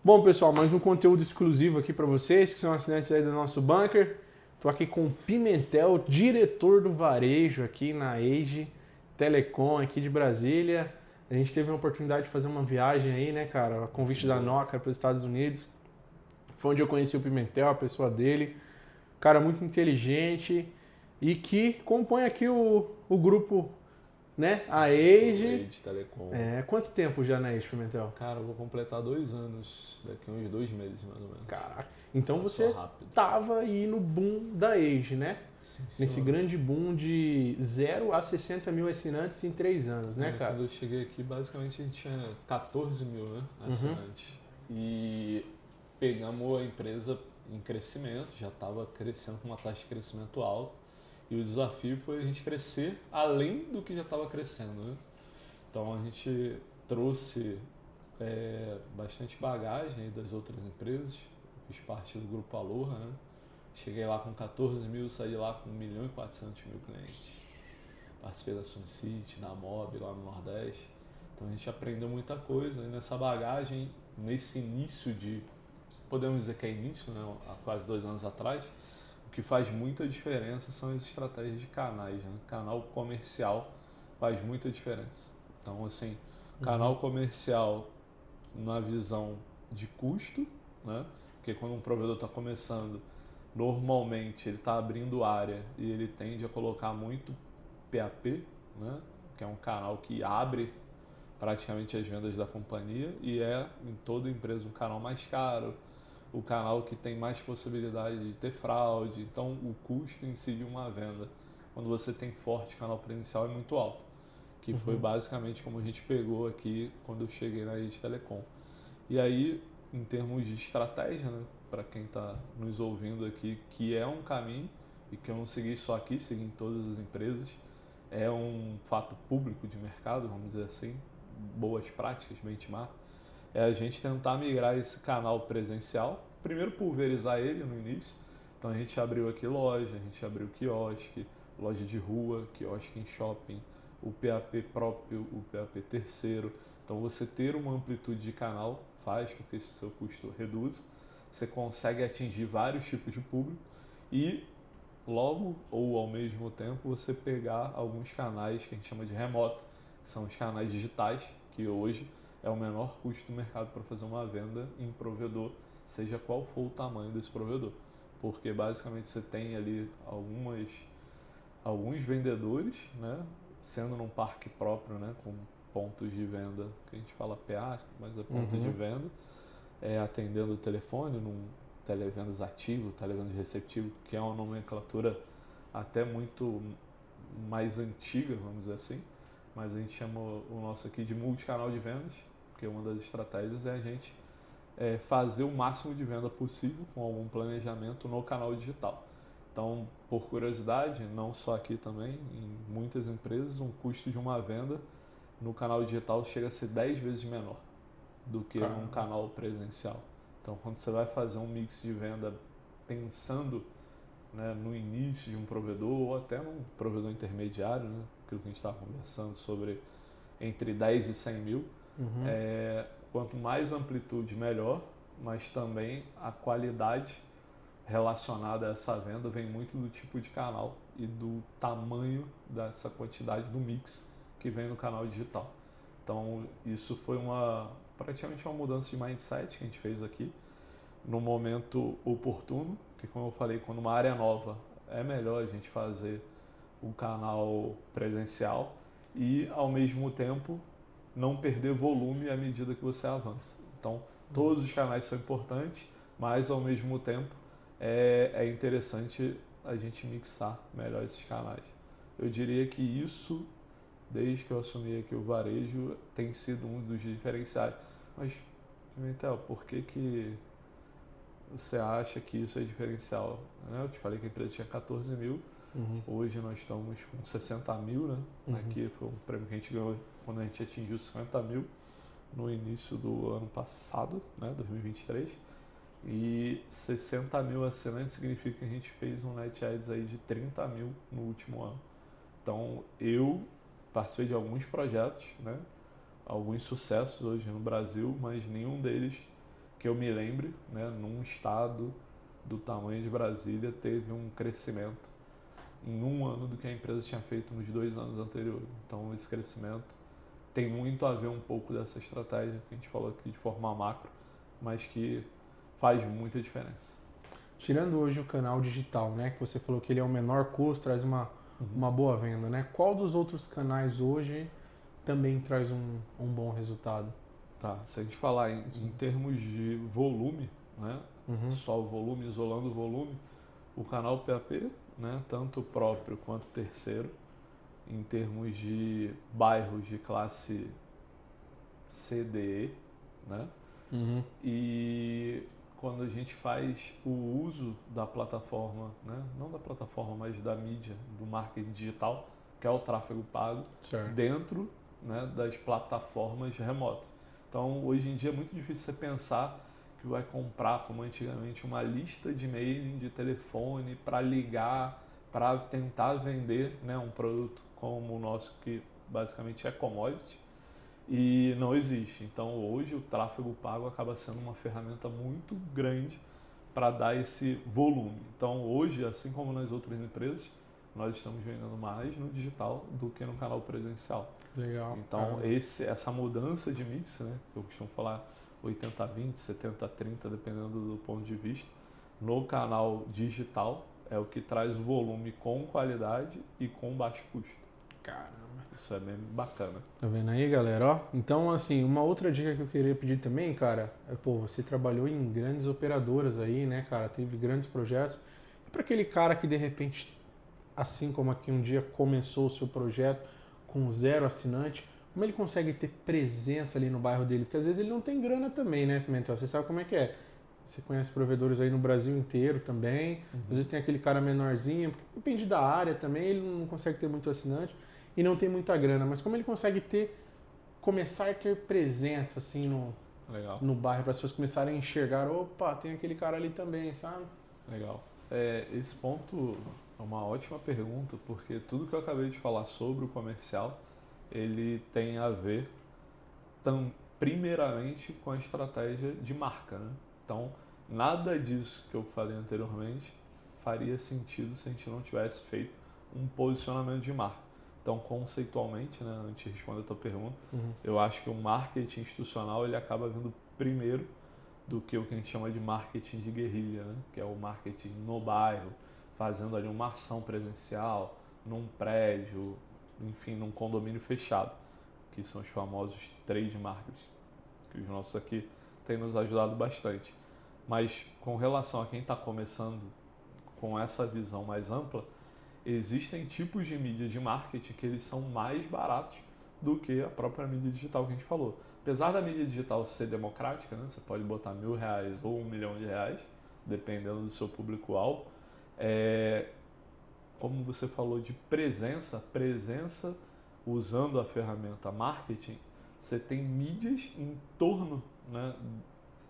Bom, pessoal, mais um conteúdo exclusivo aqui para vocês, que são assinantes aí do nosso bunker. Estou aqui com o Pimentel, diretor do varejo aqui na Age Telecom, aqui de Brasília. A gente teve uma oportunidade de fazer uma viagem aí, né, cara? A convite da Nokia para os Estados Unidos. Foi onde eu conheci o Pimentel, a pessoa dele. Cara muito inteligente e que compõe aqui o grupo, né? A Age. Age Telecom. Quanto tempo já na Age, Pimentel? Cara, eu vou completar 2 anos, daqui a uns 2 meses, mais ou menos. Caraca. Então Passou você rápido. tava aí no boom da Age, né? Sim, Nesse senhor. grande boom de 0 a 60 mil assinantes em 3 anos, né, cara? Quando eu cheguei aqui, basicamente a gente tinha 14 mil, né, assinantes. E pegamos a empresa em crescimento, já estava crescendo com uma taxa de crescimento alta. E o desafio foi a gente crescer além do que já estava crescendo, né? Então a gente trouxe bastante bagagem aí das outras empresas, fiz parte do Grupo Aloha, né? Cheguei lá com 14 mil, saí lá com 1.400.000 clientes. Participei da SunCity, da Mob lá no Nordeste. Então a gente aprendeu muita coisa. E nessa bagagem, nesse início de, podemos dizer que é início, né? Há quase 2 anos atrás, o que faz muita diferença são as estratégias de canais, né? Canal comercial faz muita diferença. Então, assim, canal comercial na visão de custo, né? Porque quando um provedor está começando, normalmente ele está abrindo área e ele tende a colocar muito PAP, né? Que é um canal que abre praticamente as vendas da companhia e é em toda empresa um canal mais caro, o canal que tem mais possibilidade de ter fraude. Então o custo em si de uma venda, quando você tem forte canal presencial, é muito alto, que foi basicamente como a gente pegou aqui quando eu cheguei na Age Telecom. E aí, em termos de estratégia, né, para quem está nos ouvindo aqui, que é um caminho e que eu não segui só aqui, segui em todas as empresas, é um fato público de mercado, vamos dizer assim, boas práticas, benchmark, é a gente tentar migrar esse canal presencial, primeiro pulverizar ele no início. Então a gente abriu aqui loja, a gente abriu quiosque, loja de rua, quiosque em shopping, o PAP próprio, o PAP terceiro. Então você ter uma amplitude de canal faz com que esse seu custo reduza, você consegue atingir vários tipos de público e logo ou ao mesmo tempo você pegar alguns canais que a gente chama de remoto, que são os canais digitais, que hoje é o menor custo do mercado para fazer uma venda em provedor, seja qual for o tamanho desse provedor. Porque basicamente você tem ali alguns vendedores, né, sendo num parque próprio, né, com pontos de venda, que a gente fala PA, mas é ponto de venda, atendendo o telefone, num televendas ativo, televendas receptivo, que é uma nomenclatura até muito mais antiga, vamos dizer assim, mas a gente chama o nosso aqui de multicanal de vendas, porque uma das estratégias é a gente fazer o máximo de venda possível com algum planejamento no canal digital. Então, por curiosidade, não só aqui também, em muitas empresas, um custo de uma venda no canal digital chega a ser 10 vezes menor do que num canal presencial. Então, quando você vai fazer um mix de venda pensando, né, no início de um provedor ou até num provedor intermediário, né, aquilo que a gente estava conversando sobre entre 10 e 100 mil, quanto mais amplitude, melhor, mas também a qualidade relacionada a essa venda vem muito do tipo de canal e do tamanho dessa quantidade do mix que vem no canal digital. Então, isso foi praticamente uma mudança de mindset que a gente fez aqui, no momento oportuno, que como eu falei, quando uma área nova é melhor a gente fazer um canal presencial e, ao mesmo tempo, não perder volume à medida que você avança. Então, todos os canais são importantes, mas, ao mesmo tempo, é interessante a gente mixar melhor esses canais. Eu diria que isso, desde que eu assumi aqui o varejo, tem sido um dos diferenciais. Mas, Pimentel, por que você acha que isso é diferencial? Eu te falei que a empresa tinha 14 mil, hoje nós estamos com 60 mil, né? Aqui foi um prêmio que a gente ganhou quando a gente atingiu 50 mil no início do ano passado, né? 2023. E 60 mil assinantes significa que a gente fez um net adds aí de 30 mil no último ano. Então, eu participei de alguns projetos, né? Alguns sucessos hoje no Brasil, mas nenhum deles que eu me lembre, né? Num estado do tamanho de Brasília, teve um crescimento em um ano do que a empresa tinha feito nos 2 anos anteriores. Então, esse crescimento tem muito a ver um pouco dessa estratégia que a gente falou aqui de forma macro, mas que faz muita diferença. Tirando hoje o canal digital, né, que você falou que ele é o menor custo, traz uma boa venda, né? Qual dos outros canais hoje também traz um bom resultado? Tá, se a gente falar em termos de volume, né, só o volume, isolando o volume, o canal PAP, né, tanto próprio quanto terceiro, em termos de bairros de classe CDE, né? E quando a gente faz o uso da plataforma, né? Não da plataforma, mas da mídia, do marketing digital, que é o tráfego pago, certo, dentro, né, das plataformas remotas. Então, hoje em dia é muito difícil você pensar que vai comprar, como antigamente, uma lista de mailing de telefone para ligar, para tentar vender, né, um produto como o nosso, que basicamente é commodity, e não existe. Então, hoje o tráfego pago acaba sendo uma ferramenta muito grande para dar esse volume. Então, hoje, assim como nas outras empresas, nós estamos vendendo mais no digital do que no canal presencial. legal. Então, essa mudança de mix, né, que eu costumo falar 80-20, 70-30, dependendo do ponto de vista, no canal digital é o que traz o volume com qualidade e com baixo custo. Caramba. Isso é bem bacana. Tá vendo aí, galera? Ó, então, assim, uma outra dica que eu queria pedir também, cara, é, pô, você trabalhou em grandes operadoras aí, né, cara? Teve grandes projetos. E para aquele cara que de repente, assim como aqui um dia começou o seu projeto com 0 assinante, como ele consegue ter presença ali no bairro dele? Porque às vezes ele não tem grana também, né, Pimentel? Você sabe como é que é. Você conhece provedores aí no Brasil inteiro também. Às vezes tem aquele cara menorzinho, porque depende da área também, ele não consegue ter muito assinante e não tem muita grana. Mas como ele consegue começar a ter presença assim Legal. no bairro, para as pessoas começarem a enxergar, opa, tem aquele cara ali também, sabe? Legal. Esse ponto é uma ótima pergunta, porque tudo que eu acabei de falar sobre o comercial, ele tem a ver primeiramente com a estratégia de marca, né? Então, nada disso que eu falei anteriormente faria sentido se a gente não tivesse feito um posicionamento de marca. Então, conceitualmente, né, antes de responder a tua pergunta, eu acho que o marketing institucional ele acaba vindo primeiro do que o que a gente chama de marketing de guerrilha, né? Que é o marketing no bairro, fazendo ali uma ação presencial, num prédio, enfim, num condomínio fechado, que são os famosos trade markets, que os nossos aqui têm nos ajudado bastante. Mas com relação a quem está começando com essa visão mais ampla, existem tipos de mídia de marketing que eles são mais baratos do que a própria mídia digital que a gente falou. Apesar da mídia digital ser democrática, né, você pode botar R$1.000 ou R$1 milhão, dependendo do seu público-alvo. Como você falou de presença usando a ferramenta marketing, você tem mídias em torno, né,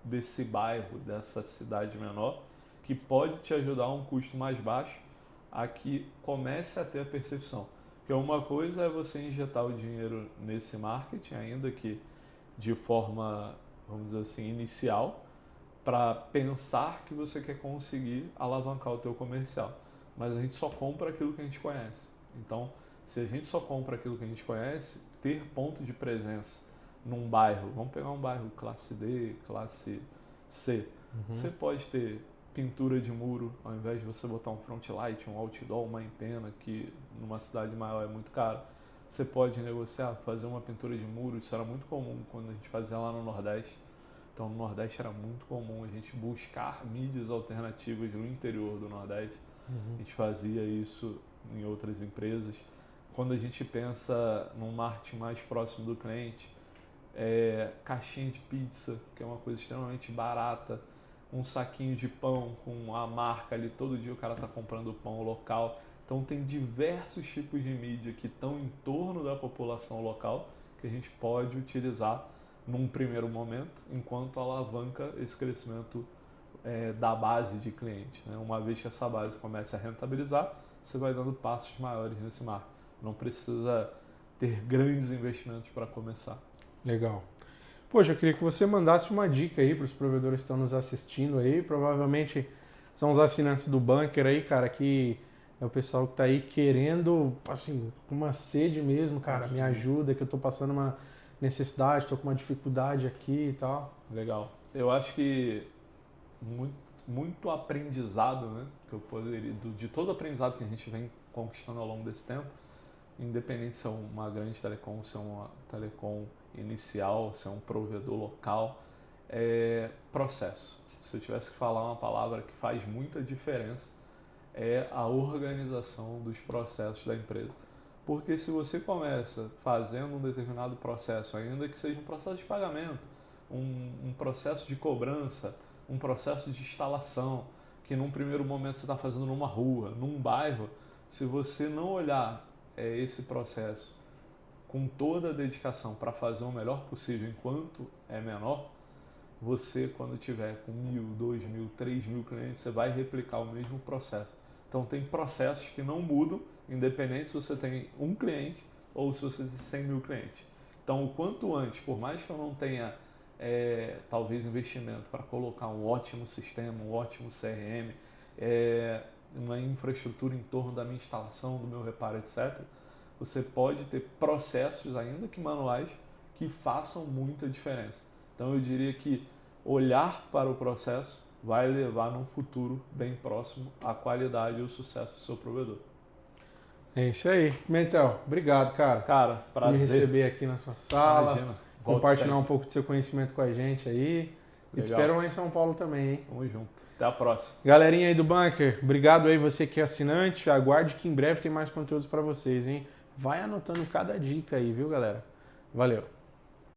desse bairro, dessa cidade menor, que pode te ajudar a um custo mais baixo a que comece a ter a percepção. Porque uma coisa é você injetar o dinheiro nesse marketing, ainda que de forma, vamos dizer assim, inicial, para pensar que você quer conseguir alavancar o teu comercial. Mas a gente só compra aquilo que a gente conhece. Então, se a gente só compra aquilo que a gente conhece, ter ponto de presença num bairro, vamos pegar um bairro classe D, classe C, você pode ter pintura de muro, ao invés de você botar um front light, um outdoor, uma empena, que numa cidade maior é muito caro, você pode negociar, fazer uma pintura de muro. Isso era muito comum quando a gente fazia lá no Nordeste. Então, no Nordeste era muito comum a gente buscar mídias alternativas no interior do Nordeste. A gente fazia isso em outras empresas. Quando a gente pensa num marketing mais próximo do cliente, caixinha de pizza, que é uma coisa extremamente barata, um saquinho de pão com a marca ali, todo dia o cara está comprando pão local. Então tem diversos tipos de mídia que estão em torno da população local que a gente pode utilizar num primeiro momento, enquanto alavanca esse crescimento da base de cliente, né? Uma vez que essa base comece a rentabilizar, você vai dando passos maiores nesse marketing. Não precisa ter grandes investimentos para começar. Legal. Poxa, eu queria que você mandasse uma dica aí para os provedores que estão nos assistindo aí. Provavelmente são os assinantes do Bunker aí, cara, que é o pessoal que está aí querendo, assim, com uma sede mesmo, cara, me ajuda, que eu estou passando uma necessidade, estou com uma dificuldade aqui e tal. Legal. Eu acho que muito aprendizado, né? Que eu poderia, de todo aprendizado que a gente vem conquistando ao longo desse tempo, independente se é uma grande telecom, se é uma telecom inicial, se é um provedor local, é processo. Se eu tivesse que falar uma palavra que faz muita diferença, é a organização dos processos da empresa. Porque se você começa fazendo um determinado processo, ainda que seja um processo de pagamento, um processo de cobrança, um processo de instalação, que num primeiro momento você está fazendo numa rua, num bairro, se você não olhar esse processo com toda a dedicação para fazer o melhor possível enquanto é menor, você, quando tiver com 1.000, 2.000, 3.000 clientes, você vai replicar o mesmo processo. Então, tem processos que não mudam, independente se você tem um cliente ou se você tem 100.000 clientes. Então, o quanto antes, por mais que eu não tenha, talvez, investimento para colocar um ótimo sistema, um ótimo CRM, uma infraestrutura em torno da minha instalação, do meu reparo, etc., você pode ter processos, ainda que manuais, que façam muita diferença. Então, eu diria que olhar para o processo vai levar num futuro bem próximo à qualidade e o sucesso do seu provedor. É isso aí. Pimentel, obrigado, cara. Cara, prazer. Me receber aqui na sua sala. Imagina. Compartilhar um pouco do seu conhecimento com a gente aí. E te espero lá em São Paulo também, hein? Tamo junto. Até a próxima. Galerinha aí do Bunker, obrigado aí você que é assinante. Aguarde que em breve tem mais conteúdos para vocês, hein? Vai anotando cada dica aí, viu, galera? Valeu.